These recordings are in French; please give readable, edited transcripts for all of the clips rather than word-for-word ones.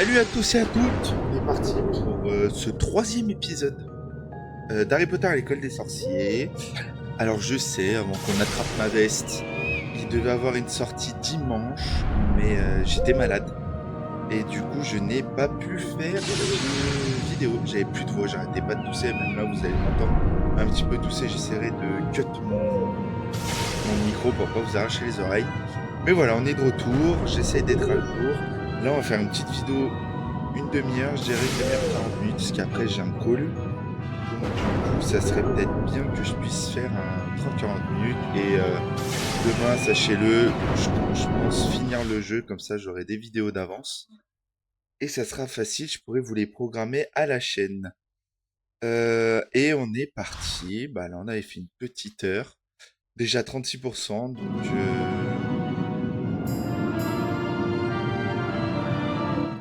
Salut à tous et à toutes. On est parti pour ce troisième épisode d'Harry Potter à l'école des sorciers. Alors je sais, avant qu'on attrape ma veste, il devait avoir une sortie dimanche, mais j'étais malade. Et du coup, je n'ai pas pu faire de vidéo. J'avais plus de voix, j'arrêtais pas de tousser. Même là, vous allez m'entendre un petit peu tousser. J'essaierai de cut mon micro pour pas vous arracher les oreilles. Mais voilà, on est de retour. J'essaie d'être à jour. Là, on va faire une petite vidéo, une demi-heure, je dirais une demi-heure, 40 minutes, parce qu'après, j'ai un call. Donc, du coup, ça serait peut-être bien que je puisse faire un 30-40 minutes. Et demain, sachez-le, je pense finir le jeu, comme ça, j'aurai des vidéos d'avance. Et ça sera facile, je pourrai vous les programmer à la chaîne. Et on est parti. Bah là, on avait fait une petite heure. Déjà 36%, donc...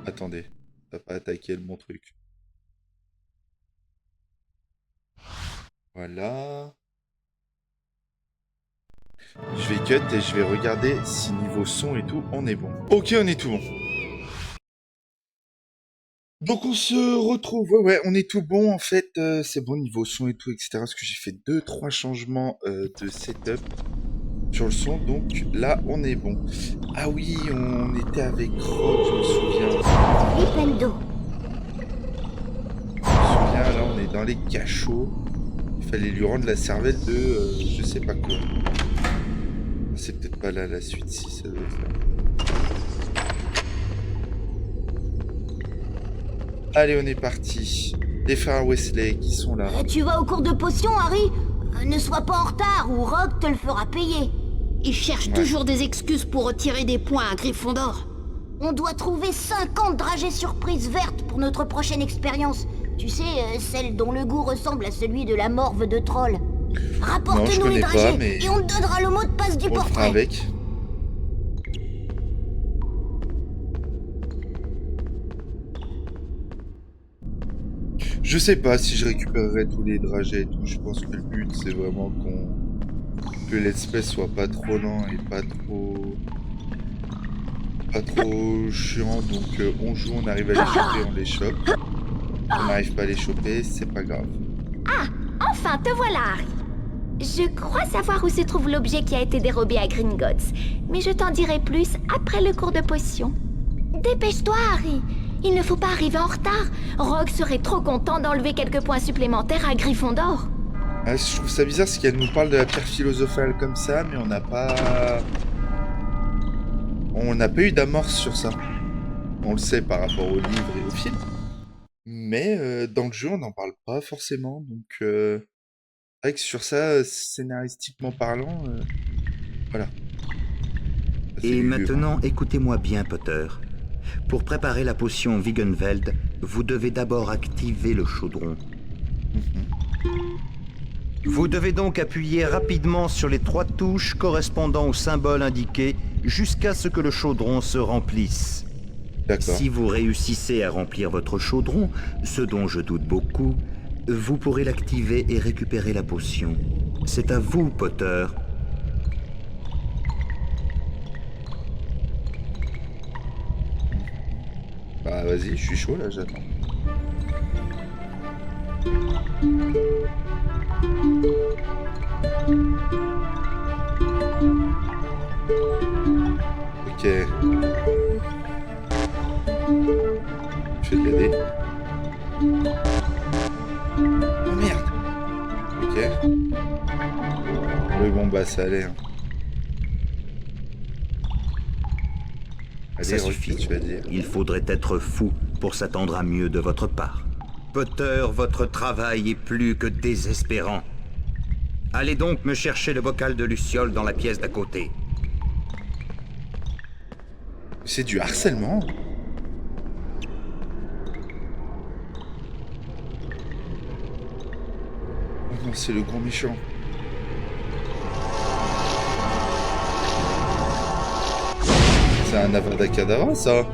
Attendez, ça va pas attaquer le bon truc. Voilà. Je vais cut et je vais regarder si niveau son et tout, on est bon. Ok, on est tout bon. Donc on se retrouve, ouais, on est tout bon en fait, c'est bon niveau son et tout, etc. Parce que j'ai fait 2-3 changements de setup sur le son, donc là on est bon. Ah oui, on était avec Rock, je me souviens. Flipendo. Je me souviens, là on est dans les cachots. Il fallait lui rendre la cervelle de je sais pas quoi. C'est peut-être pas là la suite, si ça doit être là. Allez, on est parti. Les frères Wesley qui sont là. Tu vas au cours de potions, Harry? Ne sois pas en retard ou Rogue te le fera payer. Il cherche Ouais. toujours des excuses pour retirer des points à Gryffondor. On doit trouver 50 dragées surprises vertes pour notre prochaine expérience. Tu sais, celle dont le goût ressemble à celui de la morve de troll. Non, je Rapporte-nous les connais pas, dragées mais et on te donnera le mot de passe du on le fera portrait. avec. Je sais pas si je récupérerai tous les dragées et tout. Je pense que le but, c'est vraiment que l'espèce soit pas trop lent et pas trop chiant. Donc on joue, on arrive à les choper, on les chope. On n'arrive pas à les choper, c'est pas grave. Enfin, te voilà, Harry. Je crois savoir où se trouve l'objet qui a été dérobé à Gringotts, mais je t'en dirai plus après le cours de potion. Dépêche-toi, Harry. Il ne faut pas arriver en retard. Rogue serait trop content d'enlever quelques points supplémentaires à Gryffondor. Ah, je trouve ça bizarre, c'est qu'elle nous parle de la pierre philosophale comme ça, mais on n'a pas eu d'amorce sur ça. On le sait par rapport au livre et au film. Mais dans le jeu, on n'en parle pas forcément. Donc, c'est vrai que sur ça, scénaristiquement parlant, voilà. Assez Et lugubre, hein. maintenant, écoutez-moi bien, Potter. Pour préparer la potion Wiggenweld, vous devez d'abord activer le chaudron. Vous devez donc appuyer rapidement sur les 3 touches correspondant au symbole indiqué jusqu'à ce que le chaudron se remplisse. D'accord. Si vous réussissez à remplir votre chaudron, ce dont je doute beaucoup, vous pourrez l'activer et récupérer la potion. C'est à vous, Potter. Bah vas-y, je suis chaud là, j'attends. Ok. Je vais t'aider. Oh merde. Ok. Oui, bon, bah ça allait. Hein. Allez, Ça Rocky, suffit. tu vas dire. Il faudrait être fou pour s'attendre à mieux de votre part. Potter, votre travail est plus que désespérant. Allez donc me chercher le bocal de Luciole dans la pièce d'à côté. C'est du harcèlement. Oh non, c'est le gros méchant. C'est un Avada Kedavra, ça.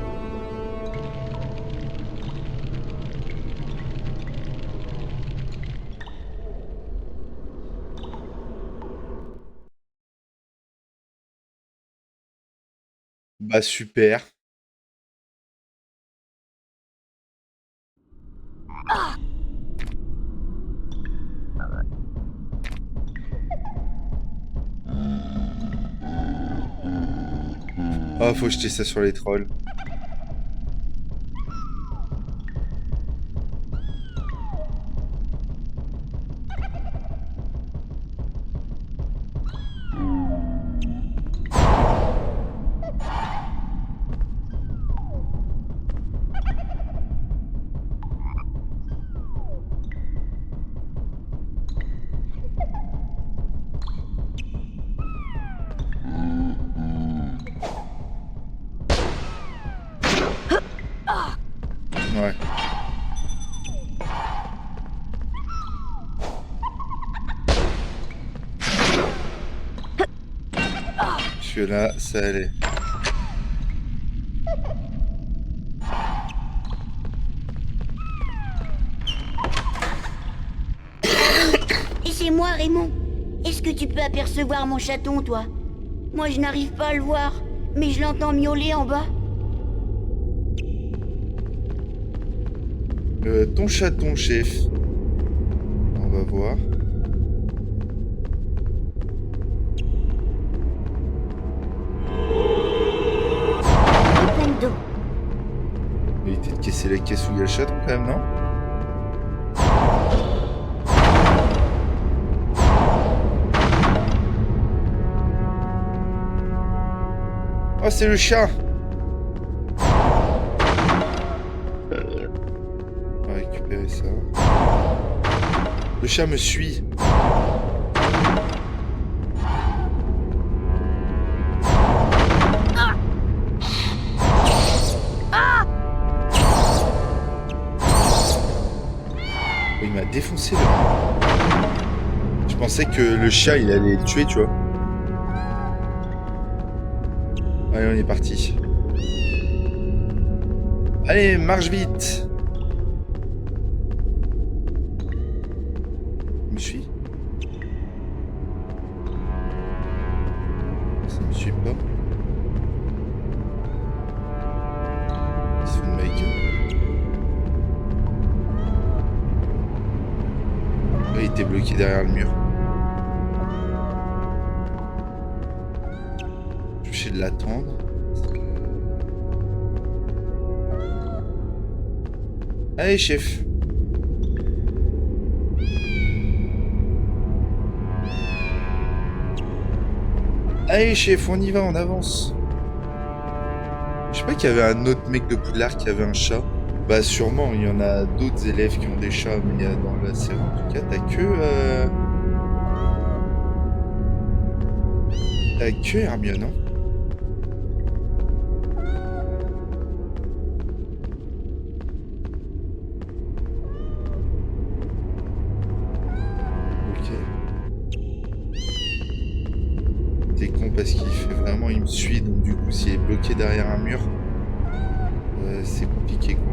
Bah super. Oh, faut jeter ça sur les trolls. Ouais. Parce que là, ça allait. Et c'est moi, Raymond. Est-ce que tu peux apercevoir mon chaton, toi? Moi, je n'arrive pas à le voir, mais je l'entends miauler en bas. Ton chaton, chef. On va voir. Plein d'eau. Éviter de casser la caisse où il y a le chaton quand même, non? Oh, c'est le chat! On va récupérer ça. Le chat me suit. Il m'a défoncé là. Je pensais que le chat il allait le tuer, tu vois. Allez, on est parti. Allez, marche vite. Il me suit. Ça me suit pas. Il se fout de ma gueule. Il était bloqué derrière le mur. Je vais essayer de l'attendre. Allez, chef. Allez, chef, on y va, on avance. Je sais pas qu'il y avait un autre mec de Poudlard qui avait un chat. Bah sûrement, il y en a d'autres élèves qui ont des chats, mais dans la série en tout cas, t'as que Hermione, hein. Ok. C'est con parce qu'il fait vraiment, il me suit, donc du coup s'il est bloqué derrière un mur, c'est compliqué quoi.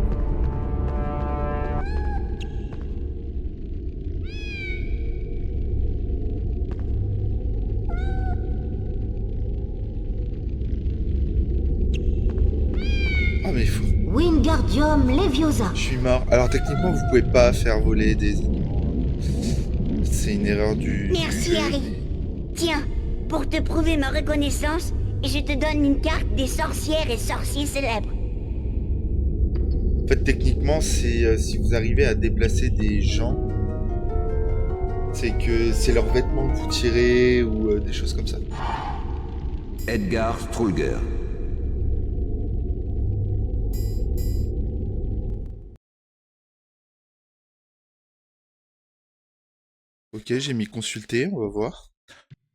Ah mais il faut... Wingardium Leviosa. Je suis mort. Alors techniquement vous pouvez pas faire voler des animaux. C'est une erreur du Merci, jeu. Harry. Tiens, pour te prouver ma reconnaissance, je te donne une carte des sorcières et sorciers célèbres. En fait techniquement c'est si vous arrivez à déplacer des gens, c'est que c'est leurs vêtements que vous tirez ou des choses comme ça. Edgar Strulger. Ok, j'ai mis consulter, on va voir.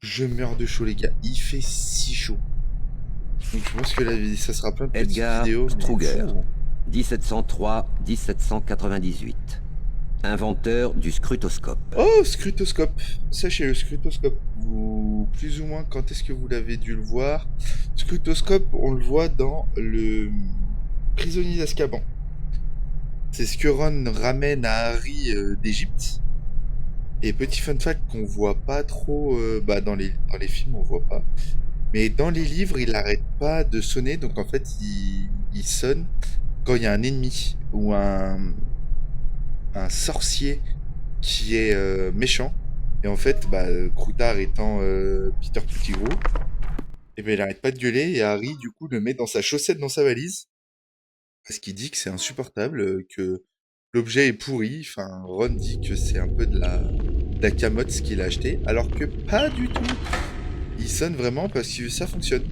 Je meurs de chaud les gars, il fait si chaud. Donc je pense que ça sera plein de petites Edgar vidéos. mais Strulger. fou. 1703-1798. Inventeur du scrutoscope. Oh, scrutoscope. Sachez le scrutoscope. Vous, plus ou moins, quand est-ce que vous l'avez dû le voir? Scrutoscope, on le voit dans le prisonnier d'Azkaban. C'est ce que Ron ramène à Harry d'Égypte. Et petit fun fact qu'on voit pas trop, dans les films on voit pas. Mais dans les livres, il arrête pas de sonner, donc en fait il sonne quand il y a un ennemi ou un un sorcier qui est méchant. Et en fait, Croutard étant Peter Pettigrew, et ben il arrête pas de gueuler et Harry du coup le met dans sa chaussette dans sa valise parce qu'il dit que c'est insupportable, que l'objet est pourri. Enfin, Ron dit que c'est un peu de la camotte ce qu'il a acheté, alors que pas du tout. Il sonne vraiment parce que ça fonctionne.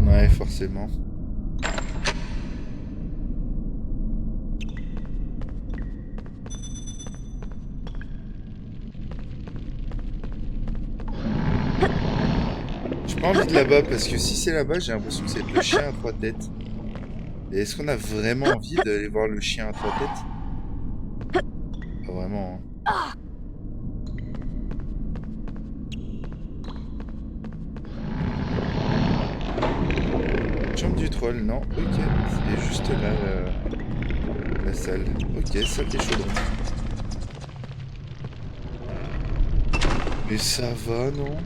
Ouais, forcément. J'ai pas envie de là-bas parce que si c'est là-bas, j'ai l'impression que c'est le chien à trois têtes. Et est-ce qu'on a vraiment envie d'aller voir le chien à trois têtes? Pas vraiment. Hein. Chambre du troll, non, ok. C'est juste là la salle. Ok, salle des chaudrons. Mais ça va, non?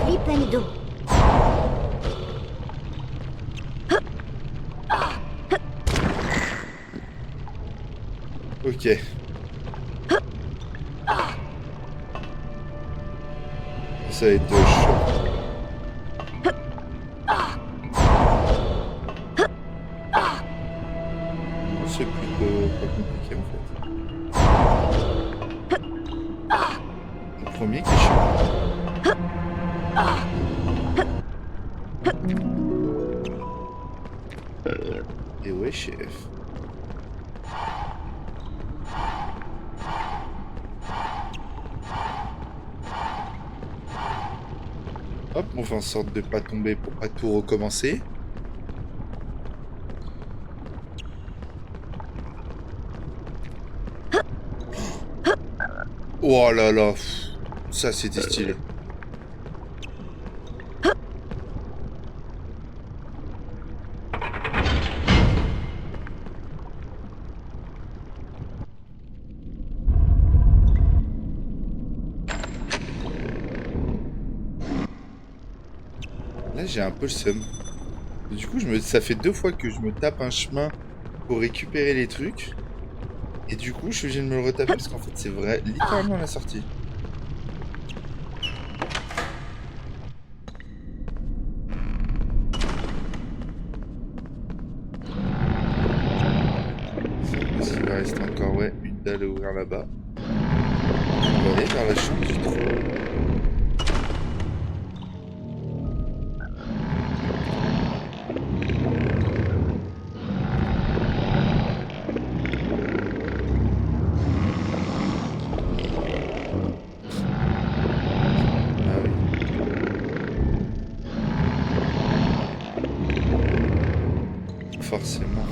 Lui pleine d'eau. Ok. Ça va être chaud. C'est plutôt pas compliqué en fait. Le premier qui est chiant. Et ouais, chef. Hop, on fait en sorte de pas tomber pour pas tout recommencer. Oh là là, ça c'était stylé. Là j'ai un peu le seum. Du coup ça fait 2 fois que je me tape un chemin pour récupérer les trucs. Et du coup je suis obligé de me le retaper parce qu'en fait c'est vrai, littéralement la sortie. Il va rester encore une dalle à ouvrir là-bas. On va aller vers la chambre du troll. Forcément.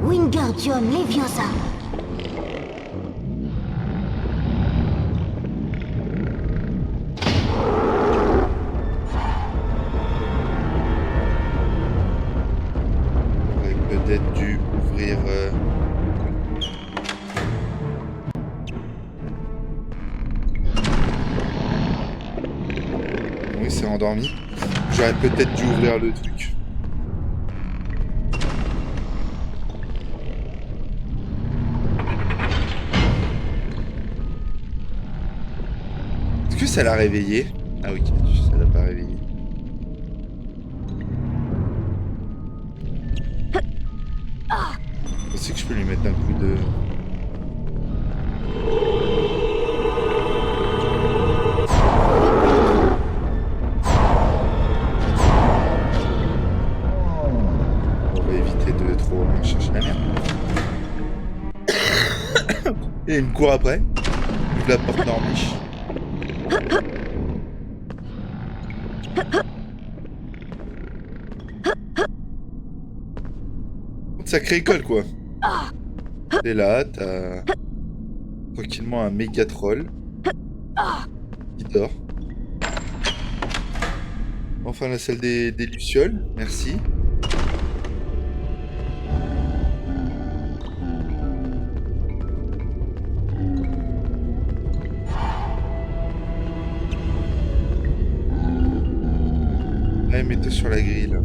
Wingardium Leviosa. Peut-être dû ouvrir. Oui, c'est endormi. J'aurais peut-être dû ouvrir le truc. Est-ce que ça l'a réveillé? Ah oui, ça l'a pas réveillé. Je sais que je peux lui mettre un coup de... trop chercher la merde. Et il me court après. Ouvre la porte d'Orniche. Sacrée école, quoi. T'es là, t'as tranquillement un méga troll qui dort. Enfin la salle des lucioles, merci. Allez, mets-toi sur la grille, là.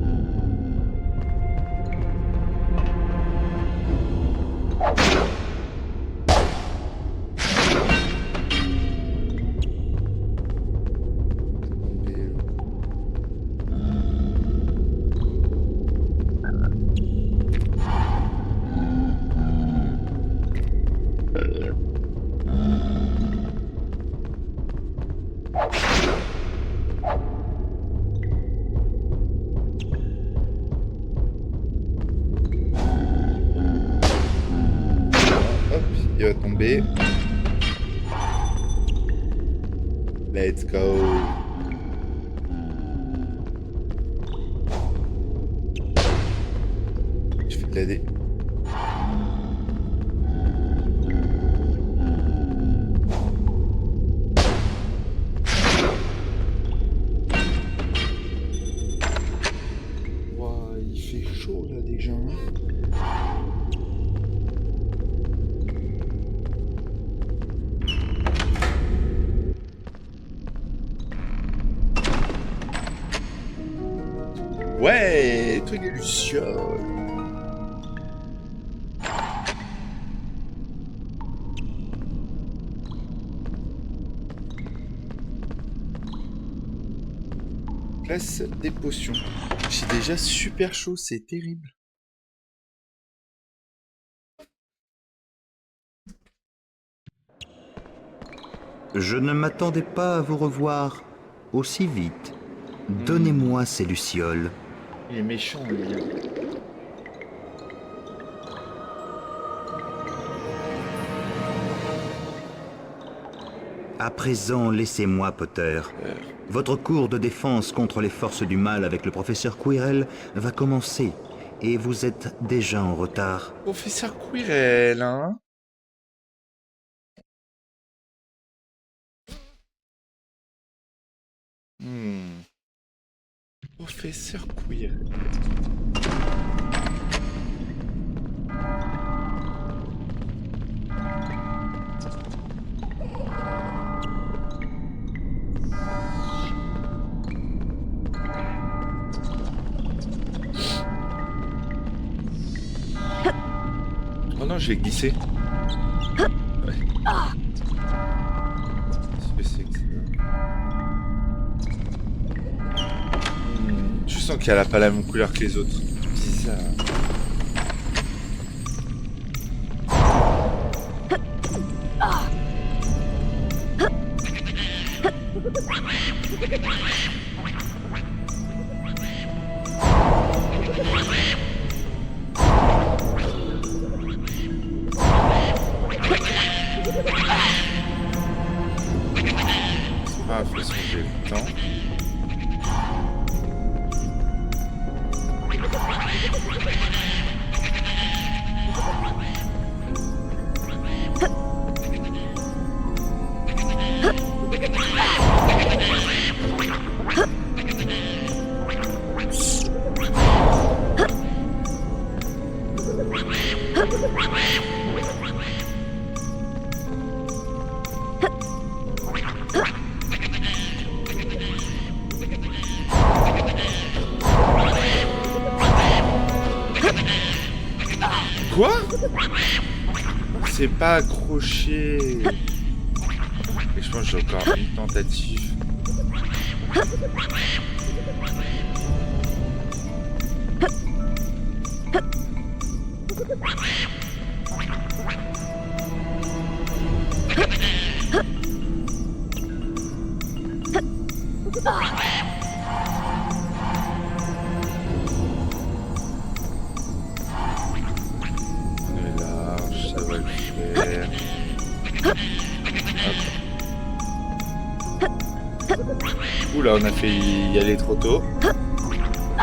Il va tomber. Let's go. Je fais de la dé. Wow, il fait chaud là déjà. Ouais, truc de luciole. Place des potions. J'ai déjà super chaud, c'est terrible. Je ne m'attendais pas à vous revoir aussi vite. Donnez-moi ces lucioles. Il est méchant, lui. À présent, laissez-moi, Potter. Votre cours de défense contre les forces du mal avec le professeur Quirrell va commencer, et vous êtes déjà en retard. Professeur Quirrell, hein? Professeur Quirrell. Oh non, j'ai glissé. Ouais. Qu'est-ce que c'est que ça? Je sens qu'elle a pas la même couleur que les autres. Bizarre. Ah, faut changer le temps. Quoi? C'est pas accroché. Et je pense que j'ai encore une tentative. Oula, on a fait y aller trop tôt.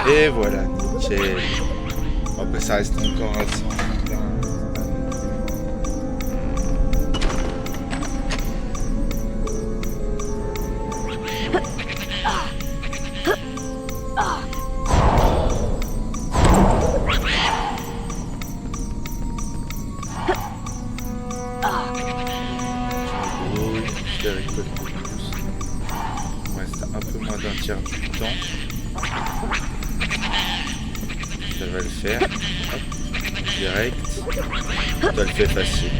Et voilà, nickel. Bon, après, ça reste encore à 100. Il reste un peu moins d'un tiers du temps. Ça va le faire. Hop, direct. Ça le fait facile.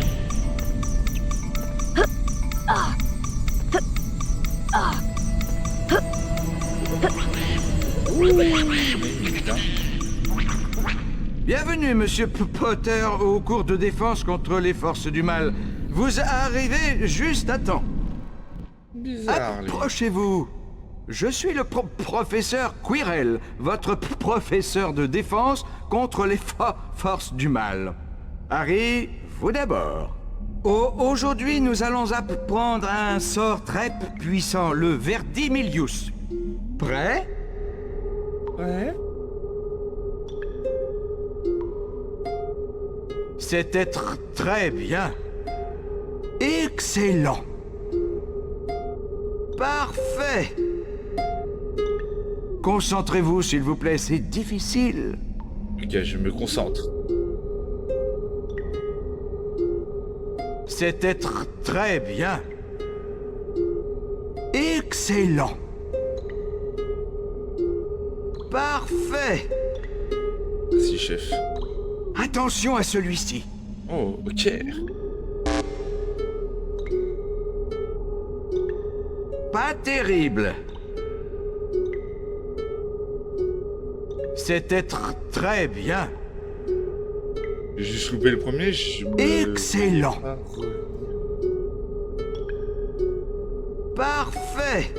Bienvenue, Monsieur Potter, au cours de défense contre les forces du mal. Vous arrivez juste à temps. Bizarre, lui. Approchez-vous. Je suis le professeur Quirrell, votre professeur de défense contre les forces du mal. Harry, vous d'abord. Aujourd'hui, nous allons apprendre un sort très puissant, le Verdimillius. Prêt? Ouais. C'était très bien. Excellent. Parfait. Concentrez-vous, s'il vous plaît, c'est difficile. Ok, je me concentre. C'était très bien. Excellent. Parfait. Merci, chef. Attention à celui-ci. Oh, ok. Pas terrible. C'était très bien. J'ai juste loupé le premier, je me... Excellent. Ah, revenir. Parfait.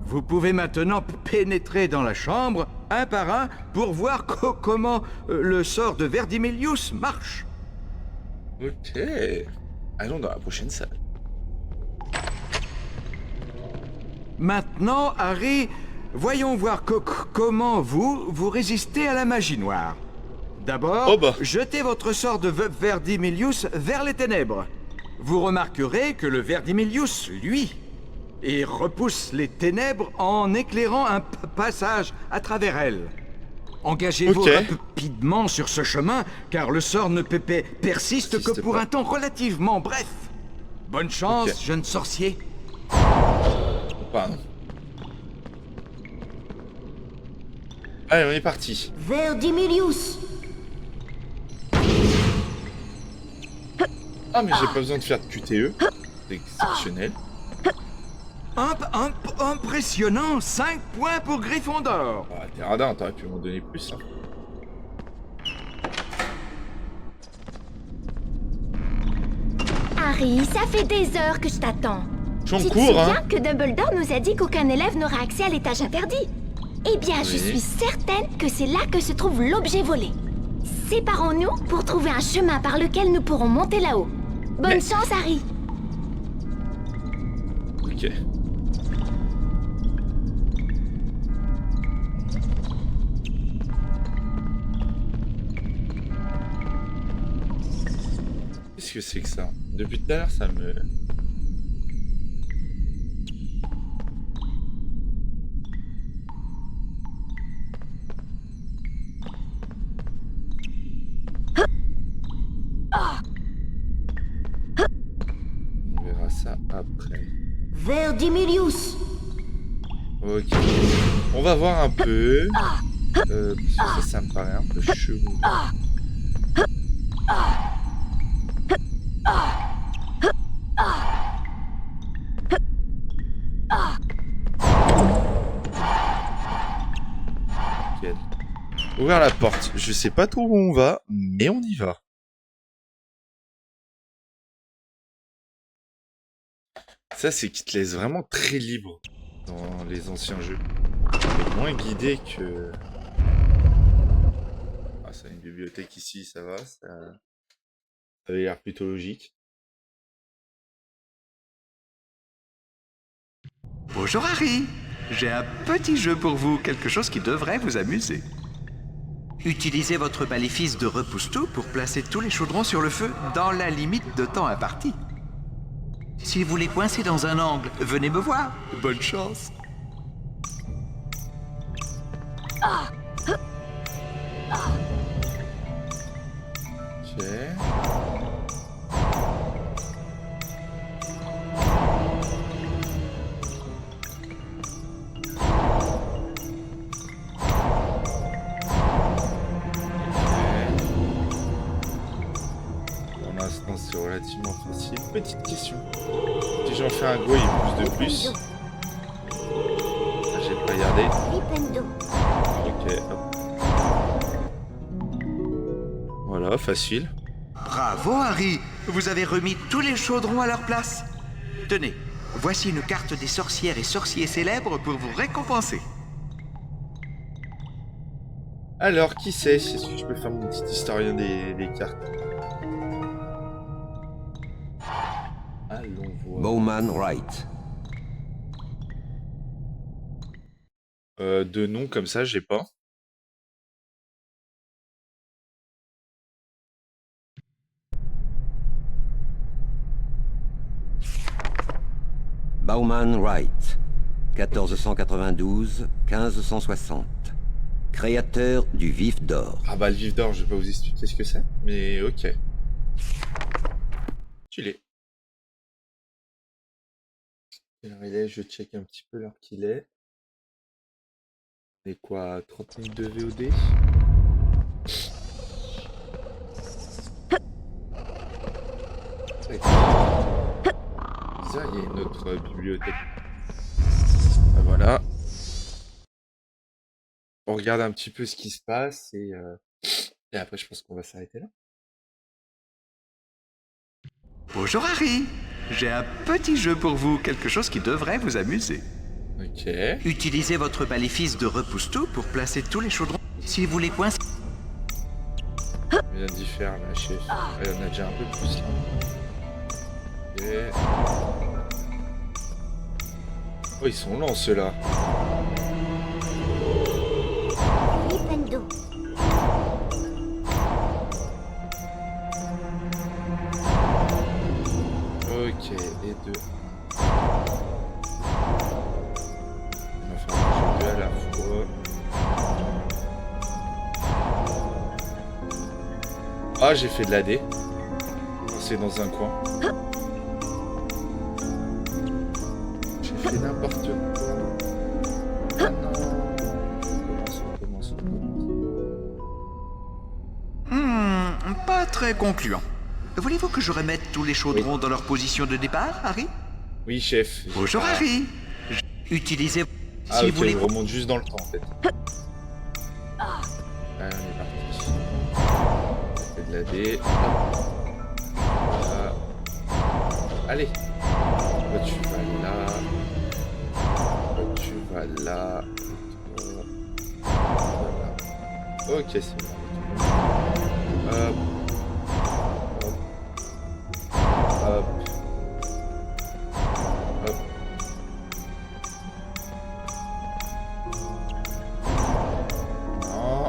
Vous pouvez maintenant pénétrer dans la chambre, un par un, pour voir comment le sort de Verdimillius marche. Ok. Allons dans la prochaine salle. Maintenant, Harry, voyons voir comment vous résistez à la magie noire. D'abord, Oh bah. jetez votre sort de Verdimillius vers les ténèbres. Vous remarquerez que le Verdimillius, lui, et repousse les ténèbres en éclairant un passage à travers elles. Engagez-vous Ok. rapidement sur ce chemin, car le sort ne persiste que pour pas. un temps relativement bref. Bonne chance, Ok. jeune sorcier. Pardon. Allez, on est parti. Verdimillius. Ah, mais j'ai pas besoin de faire de QTE. C'est exceptionnel. Impressionnant, 5 points pour Gryffondor. Ah, t'es radin, t'aurais pu m'en donner plus. Hein. Harry, ça fait des heures que je t'attends. Je suis Tu en te cours, souviens hein. que Dumbledore nous a dit qu'aucun élève n'aura accès à l'étage interdit? Eh bien, je Oui. suis certaine que c'est là que se trouve l'objet volé. Séparons-nous pour trouver un chemin par lequel nous pourrons monter là-haut. Bonne Mais- chance, Harry. Ok. Qu'est-ce que c'est que ça? Depuis tout à l'heure, ça me... On verra ça après. Verdimillius. Ok. On va voir un peu. Ça me paraît un peu chelou. Nickel. Ouvrir la porte. Je sais pas trop où on va, mais on y va. Ça, c'est qu'il te laisse vraiment très libre dans les anciens jeux. Et moins guidé que... Ah, ça a une bibliothèque ici, ça va. Ça avait l'air plutôt logique. Bonjour Harry. J'ai un petit jeu pour vous, quelque chose qui devrait vous amuser. Utilisez votre maléfice de repousse-tout pour placer tous les chaudrons sur le feu dans la limite de temps impartie. Si vous les coincez dans un angle, venez me voir. Bonne chance. Ok. Pour l'instant, c'est relativement facile. Petite question. Si j'en fais un go, il pousse de plus. Ah, j'ai pas regardé. Flipendo. Ok, hop. Voilà, facile. Bravo Harry. Vous avez remis tous les chaudrons à leur place. Tenez, voici une carte des sorcières et sorciers célèbres pour vous récompenser. Alors, qui c'est? Est-ce que je peux faire mon petit historien des cartes? Allons voir. Bowman Wright. De nom comme ça, j'ai pas. Bowman Wright. 1492-1560. Créateur du vif d'or. Ah bah le vif d'or, je vais pas vous expliquer ce que c'est, mais ok. Tu l'es. Quelle heure il est? Je check un petit peu l'heure qu'il est. C'est quoi, 30 minutes de VOD? C'est ça, il y a une autre bibliothèque. Ah, voilà. On regarde un petit peu ce qui se passe et après je pense qu'on va s'arrêter là. Bonjour Harry. J'ai un petit jeu pour vous, quelque chose qui devrait vous amuser. Ok. Utilisez votre maléfice de repousse-tout pour placer tous les chaudrons. Si vous les coincez... On vient d'y faire là, chef. Ouais, on a déjà un peu plus là. Ok. Oh, ils sont lents ceux-là. Flipendo. Ok, et deux. On va faire deux à la fois. Ah, j'ai fait de la D. C'est dans un coin. J'ai fait n'importe quoi. Ah non. On commence. Pas très concluant. Voulez-vous que je remette tous les chaudrons dans leur position de départ, Harry? Oui, chef. Bonjour Harry. Utilisez... Ah, si ok, vous les... il remonte juste dans le temps en fait. Allez, on est parti. On fait de la D. Voilà. Allez. Toi, tu vas là. Toi, tu vas là. Et toi, voilà. Ok, c'est bon. Hop. Hop. Hop. Hop. Non.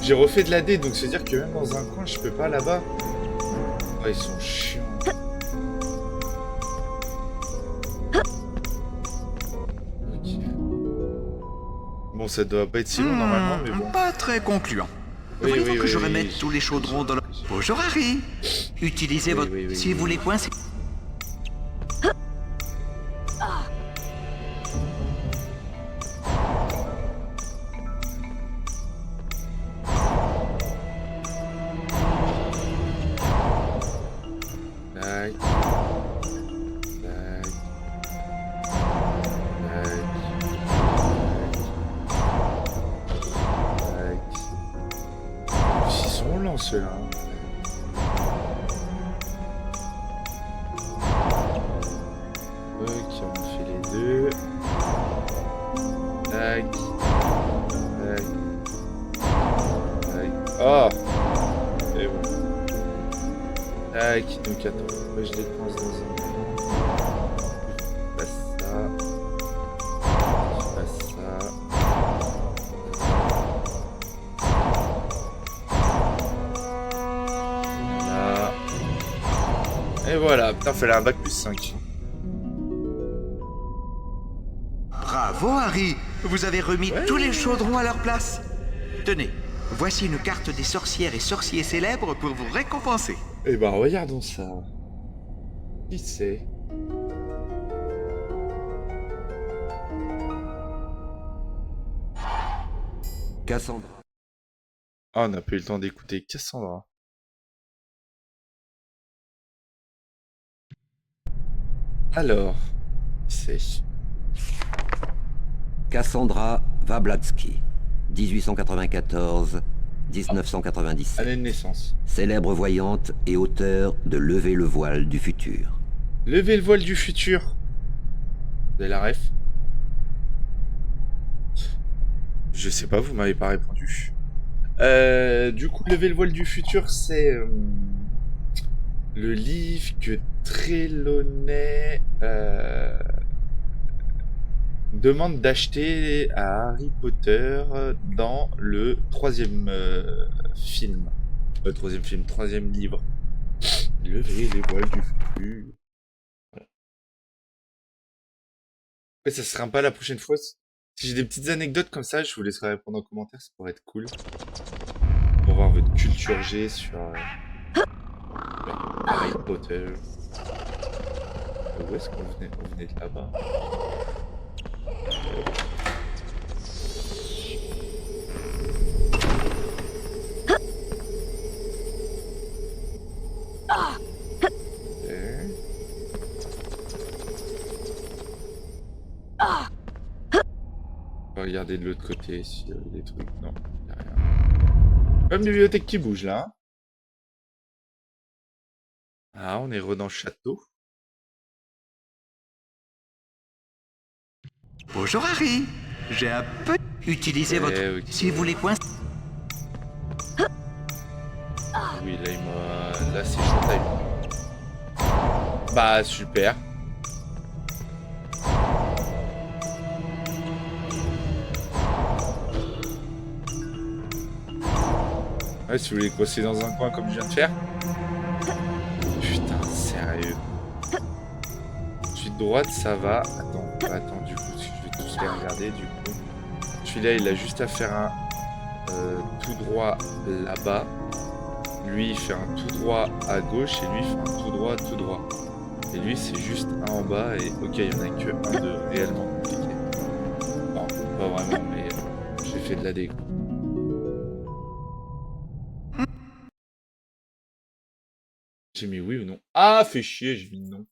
J'ai refait de la D, donc c'est-à-dire que même dans un coin, je peux pas là-bas. Oh, ils sont chiants. Ok. Bon, ça doit pas être si long normalement, mais bon. Pas très concluant. Oui, Voulez-vous oui, que oui, je oui, remette oui, tous les chaudrons dans leur... Bonjour Harry. Utilisez Oui, votre... oui, oui, si oui, vous oui. les coincez... Tac. Tac. Tac. Tac. Ils sont lents ceux-là. Ok, on fait les deux. Tac. Tac. Tac. Tac, donc attends, moi je les pense dans un moment. Je passe ça. Je passe ça. Là. Et voilà, putain, fallait un bac plus 5. Bravo, Harry. Vous avez remis Ouais. tous les chaudrons à leur place. Tenez, voici une carte des sorcières et sorciers célèbres pour vous récompenser. Eh ben, regardons ça. Qui c'est? Cassandra. Ah, on n'a pas eu le temps d'écouter Cassandra. Alors, qui c'est? Cassandra Wablatsky. 1894-1997. Année de naissance. Célèbre voyante et auteure de Lever le voile du futur. Levez le voile du futur. Vous avez la ref? Je sais pas, vous m'avez pas répondu. Du coup, Lever le voile du futur, c'est le livre que Trelawney demande d'acheter à Harry Potter dans le troisième film. Troisième livre. Lever les voiles du futur. Voilà. Ouais, ça sera pas la prochaine fois. Si j'ai des petites anecdotes comme ça, je vous laisserai répondre en commentaire, ça pourrait être cool. Pour voir votre culture G sur Harry Potter. Où est-ce qu'on venait? On venait de là-bas. On va regarder de l'autre côté s'il y a des trucs. Non, il n'y a rien. Comme une bibliothèque qui bouge là. Hein. Ah, on est dans le château. Bonjour, Harry. J'ai un peu... Utilisez votre... Ok. Si vous les coincez... Oui, là, là c'est showtime. Bah, super. Ouais, si vous voulez coincer dans un coin comme je viens de faire. Putain, sérieux. Ensuite, droite, ça va. Attends, du coup, je vais tous les regarder, du coup. Celui-là, il a juste à faire un tout droit là-bas. Lui, il fait un tout droit à gauche et lui, il fait un tout droit. Et lui, c'est juste un en bas et ok, il y en a que un de réellement compliqué. Non, pas vraiment, mais j'ai fait de la déco. J'ai mis oui ou non? Ah, fait chier, j'ai mis non.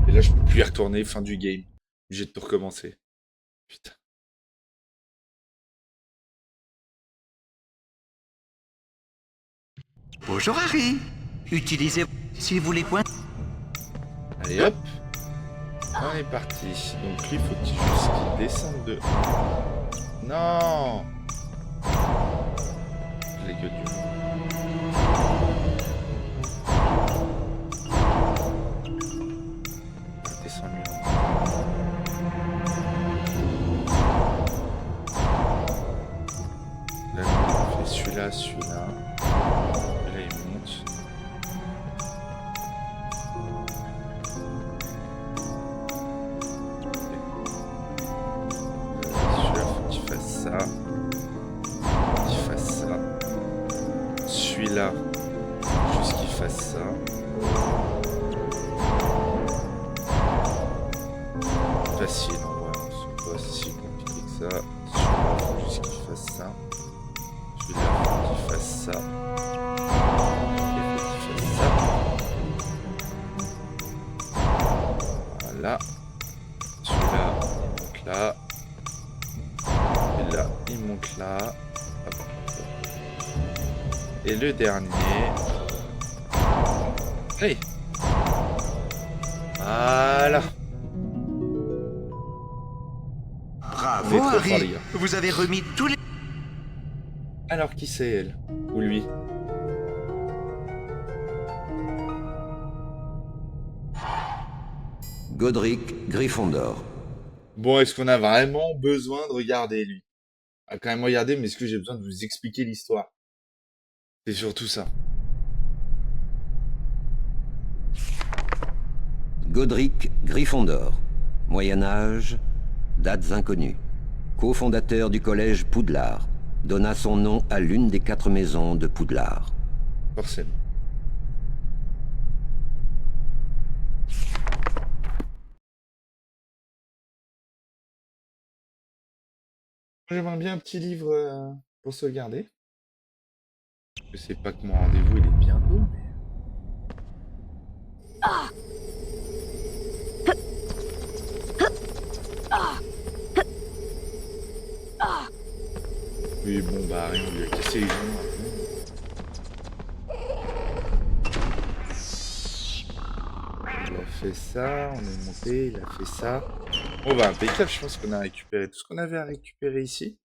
Et là, je peux plus y retourner, fin du game. Obligé de tout recommencer. Putain. Bonjour, Harry. Utilisez... Si vous les coincez... Allez hop. On est parti. Donc lui, il faut qu'il descende de... Non. Les gueules du monde. Descends-lui. Là, on fait celui-là. Et là, il monte. Celui-là, faut qu'il fasse ça. Qu'il fasse ça. Celui-là, juste qu'il fasse ça. Facile en vrai, c'est pas si compliqué que ça. Celui-là, faut juste qu'il fasse ça. Celui-là, faut qu'il fasse ça. Et faut qu'il fasse ça. Voilà. Celui-là, il monte là. Et là, il monte là. Hop. Et le dernier. Allez. Voilà. On est Bravo, trop fort, Harry. les gars. Vous avez remis tous les... Alors, qui c'est, elle? Ou lui? Godric Gryffondor. Bon, est-ce qu'on a vraiment besoin de regarder, lui? On va quand même regarder, mais est-ce que j'ai besoin de vous expliquer l'histoire? C'est surtout ça. Godric Gryffondor. Moyen-Âge, dates inconnues. Cofondateur du collège Poudlard. Donna son nom à l'une des 4 maisons de Poudlard. Forcément. J'aimerais bien un petit livre pour sauvegarder. Je sais pas que mon rendez-vous il est bientôt, mais... Oui, bon, bah, rien, on lui a cassé les genoux. Il a fait ça, on est monté, il a fait ça. Bon, bah, impeccable, je pense qu'on a récupéré tout ce qu'on avait à récupérer ici.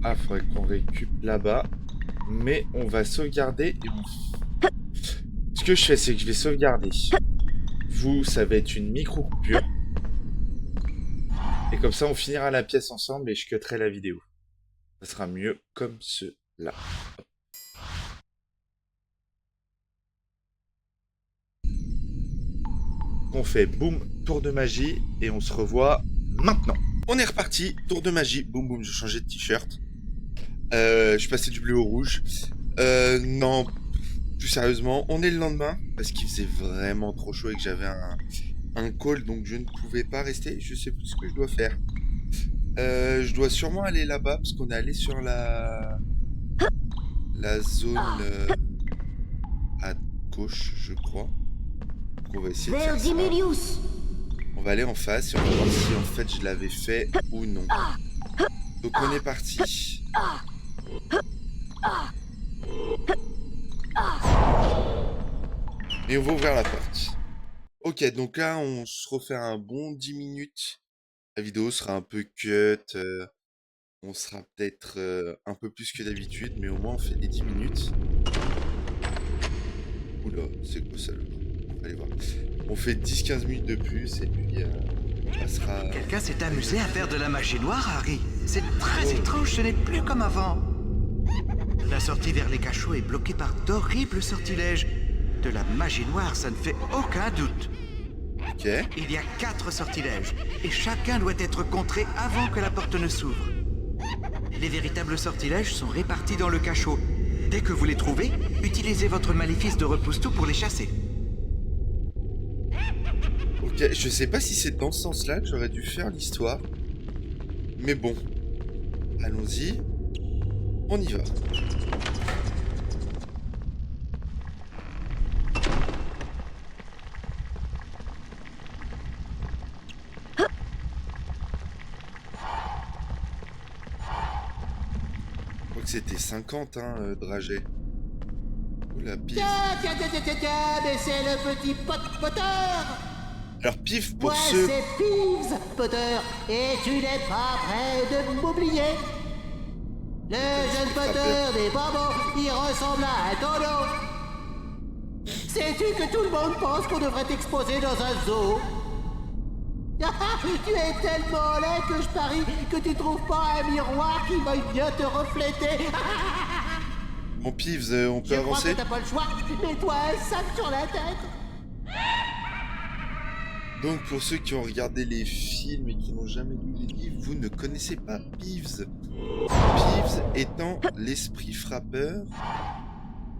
Ah, faudrait qu'on récup là-bas. Mais on va sauvegarder et on... Ce que je fais, c'est que je vais sauvegarder. Vous, ça va être une micro-coupure. Et comme ça, on finira la pièce ensemble et je cutterai la vidéo. Ça sera mieux comme cela. On fait boum, tour de magie et on se revoit maintenant. On est reparti, tour de magie, boum boum, j'ai changé de t-shirt. Je suis passé du bleu au rouge. Non, plus sérieusement, on est le lendemain parce qu'il faisait vraiment trop chaud et que j'avais un call, donc je ne pouvais pas rester. Je sais plus ce que je dois faire. Je dois sûrement aller là-bas parce qu'on est allé sur la zone à gauche, je crois. Donc on va essayer de faire ça. On va aller en face et on va voir si en fait je l'avais fait ou non. Donc on est parti. Et on va ouvrir la porte. Ok, donc là on se refait un bon 10 minutes. La vidéo sera un peu cut. On sera peut-être un peu plus que d'habitude, mais au moins on fait les 10 minutes. Oula, c'est quoi ça là? On va aller voir. On fait 10-15 minutes de plus et puis on passera... Quelqu'un s'est amusé à faire de la magie noire, Harry. C'est très étrange, ce n'est plus comme avant. La sortie vers les cachots est bloquée par d'horribles sortilèges. De la magie noire, ça ne fait aucun doute. Ok. Il y a 4 sortilèges, et chacun doit être contré avant que la porte ne s'ouvre. Les véritables sortilèges sont répartis dans le cachot. Dès que vous les trouvez, utilisez votre maléfice de repousse-tout pour les chasser. Ok, je sais pas si c'est dans ce sens-là que j'aurais dû faire l'histoire. Mais bon. Allons-y. On y va. Je crois que c'était 50, hein, Dragé. Oula, pif. Tiens, mais c'est le petit Potter. Alors, pif, pour Ouais, ceux... c'est Peeves, Potter, et tu n'es pas prêt de m'oublier. Le jeune Potter des bonbons, il ressemble à un tonneau. Sais-tu que tout le monde pense qu'on devrait t'exposer dans un zoo? Tu es tellement laid que je parie que tu trouves pas un miroir qui veuille bien te refléter. Mon Pivs, on peut Je crois avancer? que t'as pas le choix, mets-toi un sac sur la tête. Donc, pour ceux qui ont regardé les films et qui n'ont jamais lu les livres, vous ne connaissez pas Peeves. Peeves étant l'esprit frappeur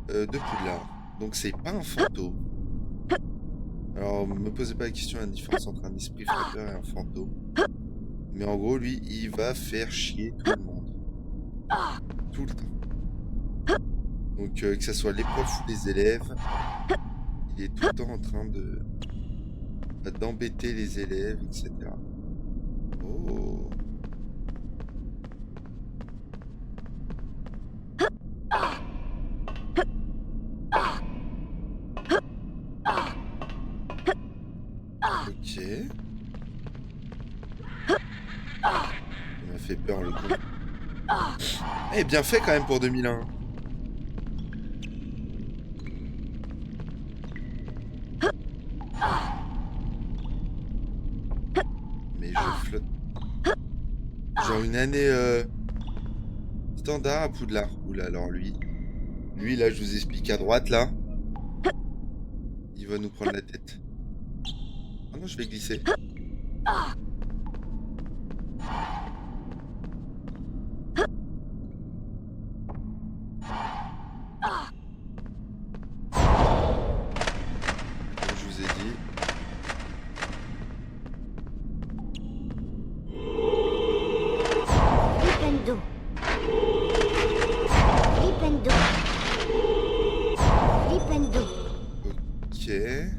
de Poudlard. Donc, c'est pas un fantôme. Alors, me posez pas la question de la différence entre un esprit frappeur et un fantôme. Mais en gros, lui, il va faire chier tout le monde. Tout le temps. Donc, que ce soit les profs ou les élèves, il est tout le temps en train d'embêter les élèves, etc. Oh. Ok. Il m'a fait peur le coup. Eh, bien fait quand même pour 2001. Mais je flotte. Genre une année standard à Poudlard. Oula, alors lui. Lui, là, je vous explique à droite, là. Il va nous prendre la tête. Ah non, je vais glisser. Comme je vous ai dit. Flipendo. Flipendo. Flipendo. Ok. Et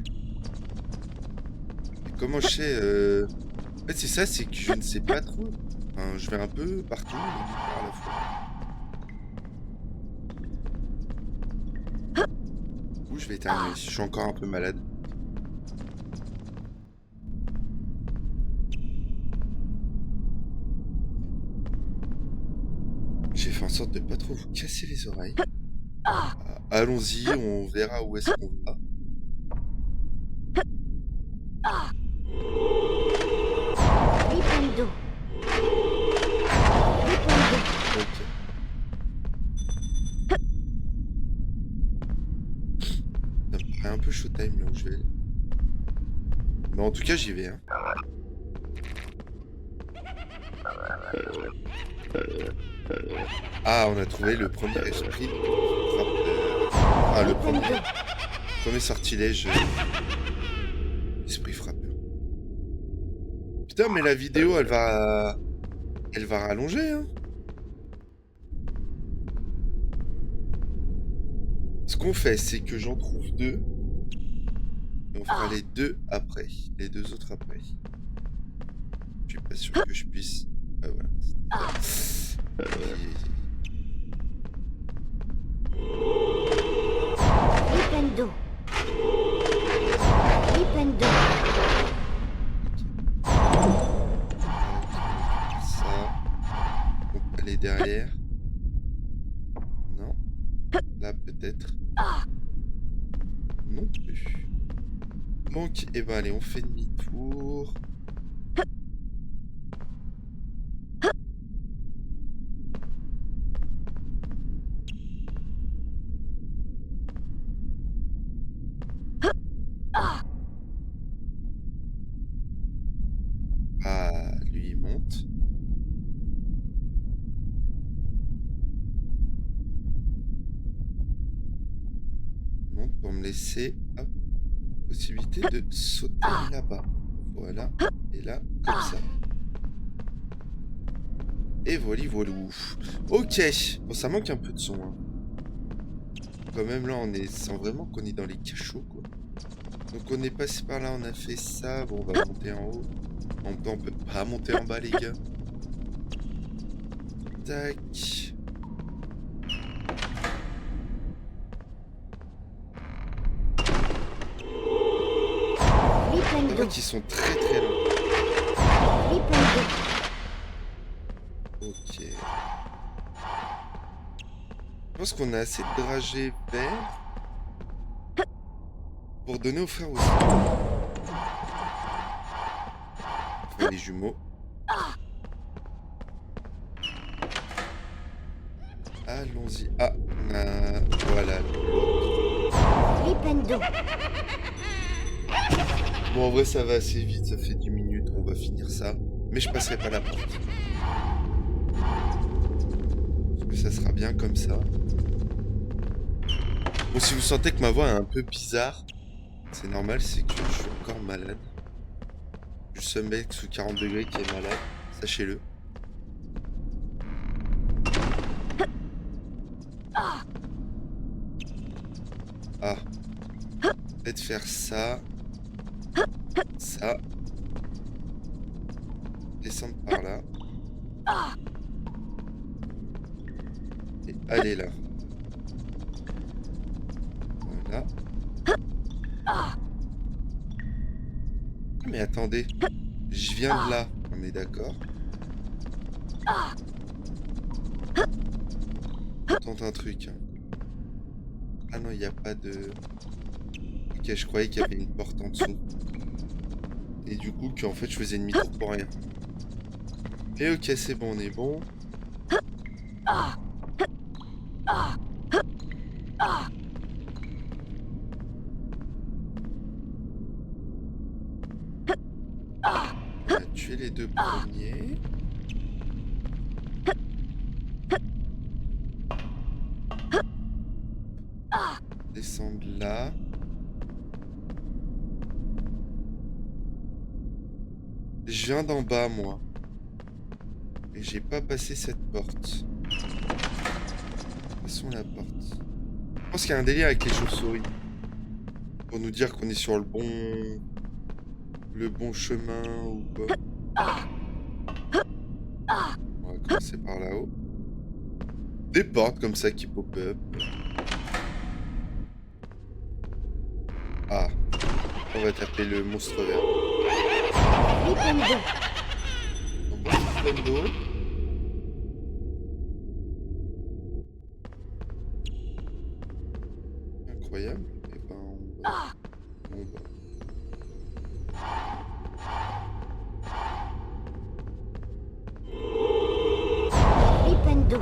comment je sais En fait, c'est ça, c'est que je ne sais pas trop. Enfin, je vais un peu partout, et nulle part à la fois. Où je vais éternuer. Je suis encore un peu malade. J'ai fait en sorte de pas trop vous casser les oreilles. Allons-y, on verra où est-ce qu'on va. Flipendo. Flipendo. Ok. Ça me paraît un peu showtime là où je vais. Mais en tout cas, j'y vais. Hein. Ah, on a trouvé le premier esprit. Ah, le premier sortilège. Esprit frappeur. Putain, mais la vidéo, elle va rallonger, hein. Ce qu'on fait, c'est que j'en trouve deux. Et on fera les deux après. Les deux autres après. Je suis pas sûr que je puisse... Ah, voilà. Flipendo. Flipendo. Ça. On peut aller derrière. Non. Là, peut-être. Non plus. Donc, eh ben, allez, on fait demi-tour. Ah, lui, il monte. Il monte pour me laisser... Hop. Possibilité de sauter là-bas. Voilà. Et là, comme ça. Et voilà, voilà. Ok. Bon, ça manque un peu de son. Hein. Quand même, là, on sent vraiment qu'on est dans les cachots, quoi. Donc, on est passé par là, on a fait ça. Bon, on va monter en haut. En même temps, on peut pas monter en bas, les gars. Tac. En fait, ils sont très très longs. Ok. Je pense qu'on a assez de dragées verts pour donner aux frères aussi. Frères les jumeaux. Allons-y. Ah, on a... Voilà. Bon, en vrai, ça va assez vite. Ça fait 10 minutes. On va finir ça. Mais je passerai pas la porte. Parce que ça sera bien comme ça. Bon, si vous sentez que ma voix est un peu bizarre, c'est normal, c'est que je suis encore malade. Juste un mec sous 40 degrés qui est malade, sachez-le. Ah. Peut-être faire ça. Ça. Descendre par là. Et aller là. Voilà. Mais mais attendez. Je viens de là. On est d'accord. On tente un truc. Hein. Ah non, il n'y a pas de... Ok, je croyais qu'il y avait une porte en dessous. Et du coup, qu'en fait, je faisais demi-tour pour rien. Et ok, c'est bon, on est bon. On a tué les deux premiers. Descendre là. Je viens d'en bas, moi. Et j'ai pas passé cette porte. Passons la porte. Je pense qu'il y a un délire avec les chauves-souris. Pour nous dire qu'on est sur le bon chemin ou quoi. On va commencer par là-haut. Des portes comme ça qui pop-up. Ah. On va taper le monstre vert. Flipendo. Incroyable. Et ben on va... Flipendo.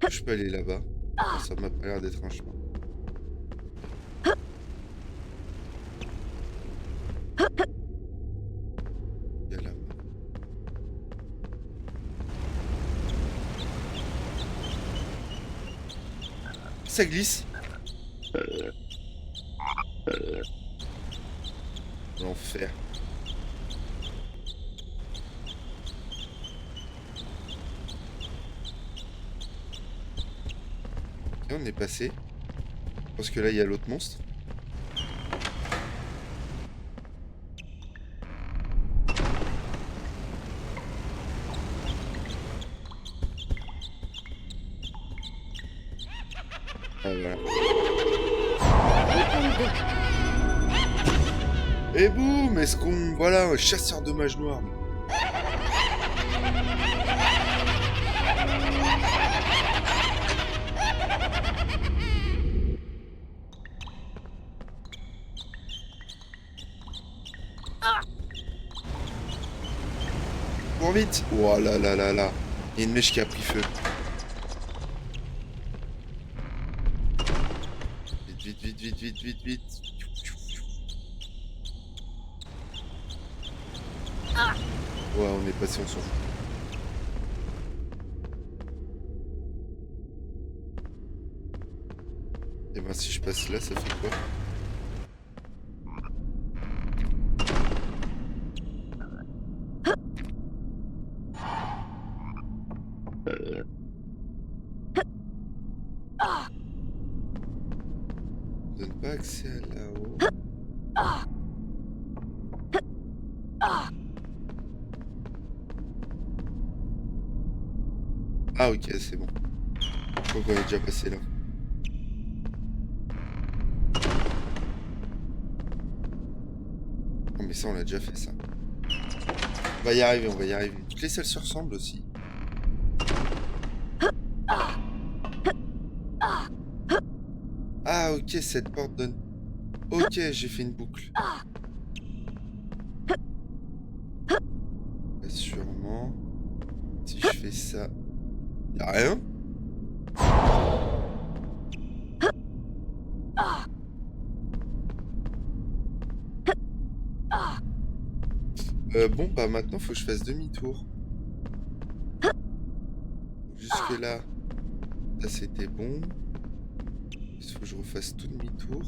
Je peux aller là-bas. Ça m'a pas l'air d'être un chemin. Il y a là-bas. Ça glisse. L'enfer. Et on est passé. Parce que là, il y a l'autre monstre. Ah, voilà. Et boum, est-ce qu'on... Voilà, un chasseur de mages noirs. Cours vite. Oh là là là là. Il y a une mèche qui a pris feu. Vite, vite, vite, vite, vite, vite. Ouais, on est passé, on s'en fout. Et ben si je passe là, ça fait quoi? On donne pas accès à là-haut. Ah ok, c'est bon. Je crois qu'on est déjà passé là. Oh mais ça on l'a déjà fait ça. On va y arriver, on va y arriver. Toutes les salles se ressemblent aussi. Ah ok, cette porte donne... Ok, j'ai fait une boucle. Sûrement. Si je fais ça... Y'a rien? Bon, bah maintenant faut que je fasse demi-tour. Jusque là, ça c'était bon. Il faut que je refasse tout demi-tour.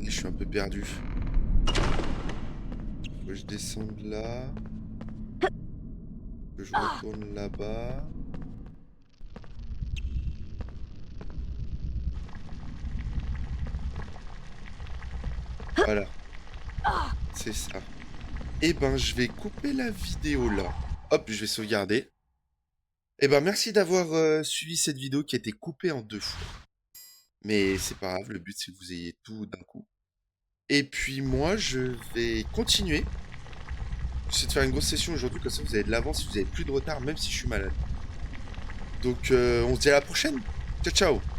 Je suis un peu perdu. Faut que je descende là. Que je retourne là-bas. Voilà. C'est ça. Et ben, je vais couper la vidéo là. Hop, je vais sauvegarder. Et ben, merci d'avoir suivi cette vidéo qui a été coupée en 2 fois. Mais c'est pas grave, le but c'est que vous ayez tout d'un coup. Et puis moi, je vais continuer. J'essaie de faire une grosse session aujourd'hui, comme ça vous avez de l'avance, si vous avez plus de retard, même si je suis malade. Donc on se dit à la prochaine. Ciao, ciao.